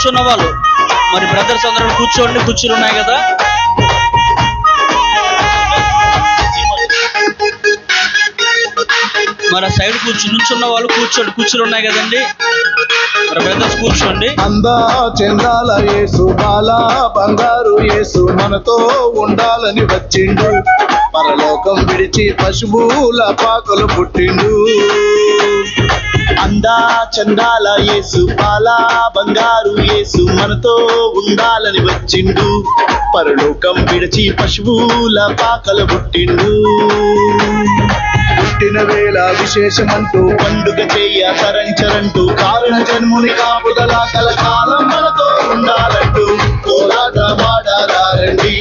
కూర్చున్న వాళ్ళు మరి బ్రదర్స్ అందరూ కూర్చోండి, కుర్చీలు ఉన్నాయి కదా. మరి సైడ్ నుంచున్న వాళ్ళు కూర్చోండి, కుర్చీలు ఉన్నాయి కదండి. మరి బ్రదర్స్ కూర్చోండి. అందా చందాల యేసు బాల బంగారు యేసు మనతో ఉండాలని వచ్చిండు, పరలోకం విడిచి పశువుల పాకలు పుట్టిండు. అందా చందాల యేసు బాల బంగారు యేసు మనతో ఉండాలని వచ్చిండు, పరలోకం విడిచి పశువుల పాకలు పుట్టిండు. పుట్టిన వేళ విశేషమంటూ పండుగ చెయ్య తరంచరంటూ కారణ జన్ముని కాపుదల కలకాలం మనతో ఉండాలంటూ కోలాట మాడారండి.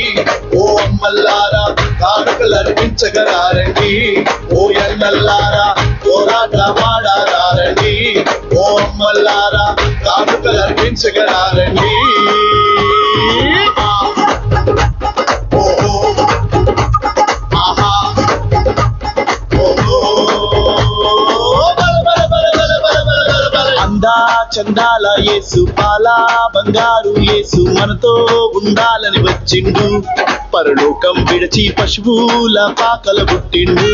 ఓ అమ్మల్లారా కానుకలు అర్పించగరారండి, ఓ ఎన్నల్లారా కోలాట మాడారండి, ఓ అమ్మల్లారా కానుకలు అర్పించగరారండి. అందా చందాల యేసు పాల బంగారు యేసు మనతో ఉండాలని వచ్చిండు, పరలోకం విడిచి పశువుల పాకలు పుట్టిండు.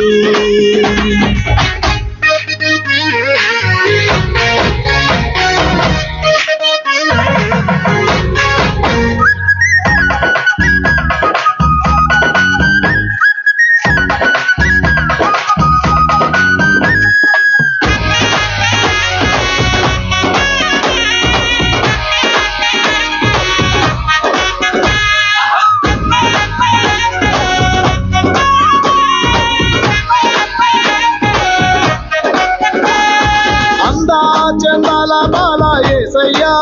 చందాల బాల యేసయ్యా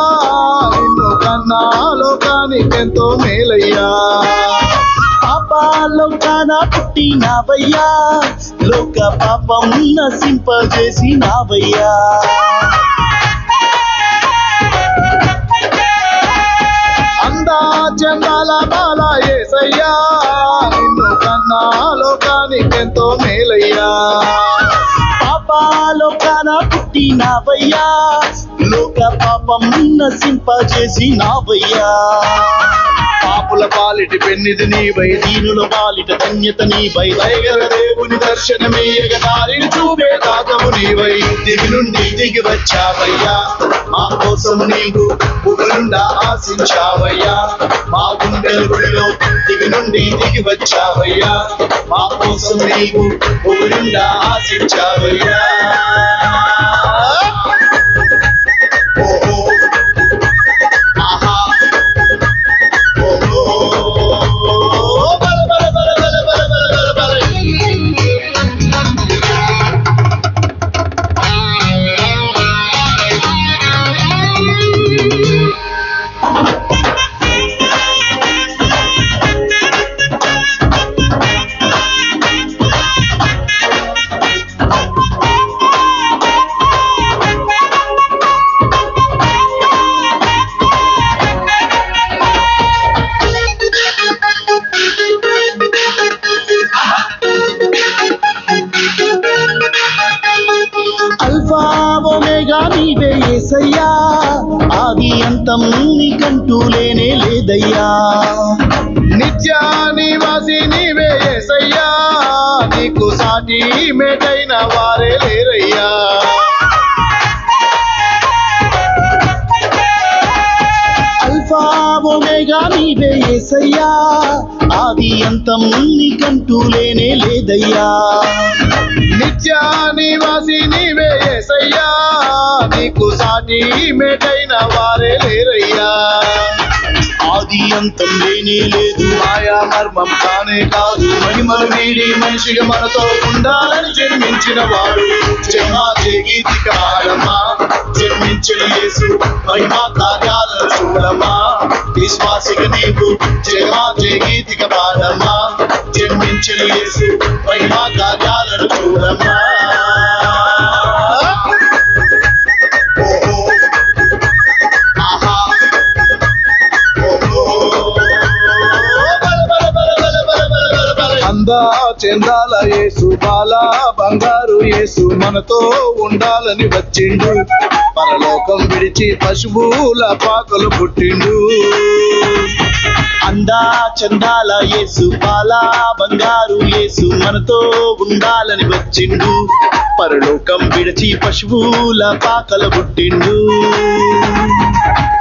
నిన్ను కన్నా లోకానికెంతో మేలయ్యా, పాపాల్లో కానా పుట్టినావయ్యా, లోక పాపం నశింపజేసినావయ్యా. అందా చందాల బాల యేసయ్యా నిన్ను కన్నా లోకానికెంతో మేలయ్యా, పాపాలో కానా పుట్టినావయ్యా, లోక పాపం నశింపజేసినావయ్యా. పాపుల పాలిటి పెన్నిది నీవై, దీనుల పాలిట ధన్యత నీవై, దయగల దేవుని దర్శనమీయగ దారిని చూపే దాతవు నీవై, దిగి నుండి దిగి వచ్చావయ్యా, మా కోసం నీవు పుగలుండా ఆశించావయ్యా, మా గుండెల గుడిలో దిగి నుండి దిగి వచ్చావయ్యా, మా కోసం నీవు పుగలుండా ఆశించావయ్యా. అల్ఫా ఒమేగా నీవే యేసయ్యా, ఆది అంతం నీకంటూ లేనే లేదయ్యా, నిత్య నివాసి నీవే యేసయ్యా, నీకు సాటి మేటైన వారే లేరయ్యా. అల్ఫా ఒమేగా నీవే యేసయ్యా, ఆది అంతం నీకంటూ లేనే లేదయ్యా, నిత్య నివాసి నీవే యేసయ్యా, నీకు సాటి మేటైన వారే లేరయ్యా. ఆది అంతం లేనే లేదు, మాయా మర్మం కానే కాదు, మహిమలు వీడి మనిషిగా మనతో ఉండాలని జన్మించిన వాడు, జన్మాచే గీతిక పాడమ్మా, జన్మించిన యేసు మహిమా కార్యాలను చూడమ్మా, విశ్వాసిగా నీవు జన్మాచే గీతిక పాడమ్మా, జన్మించిన యేసు మహిమా కార్యాలను చూడమ్మా. అందా చందాల యేసు బాల బంగారు యేసు మనతో ఉండాలని వచ్చిండు, పరలోకం విడిచి పశువుల పాకలు పుట్టిండు. అందా చందాల యేసు, పాల బంగారు యేసు మనతో ఉండాలని వచ్చిండు. పరలోకం విడిచి పశువుల పాకలు పుట్టిండు.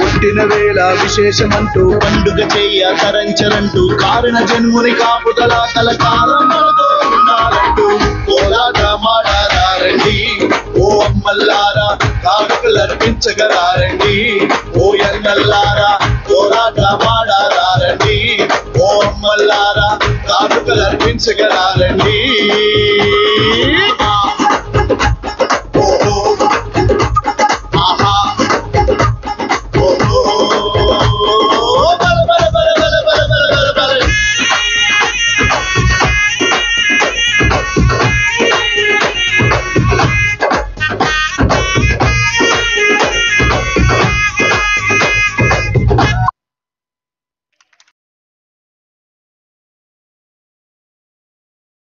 పుట్టిన వేళ విశేషమంటూ పండుగ చెయ్య తరంచరంటూ కారణ జన్ముని కాపుదల కలకాలం మనతో ఉండాలంటూ కోలాటమాడారండి. ఓ అమ్మల్లారా కానుకలర్పించగలారండి. ఓ ఎన్నల్లారా కోలాటమాడారండి. ఓ అమ్మల్లారా కానుకలర్పించగలారండి.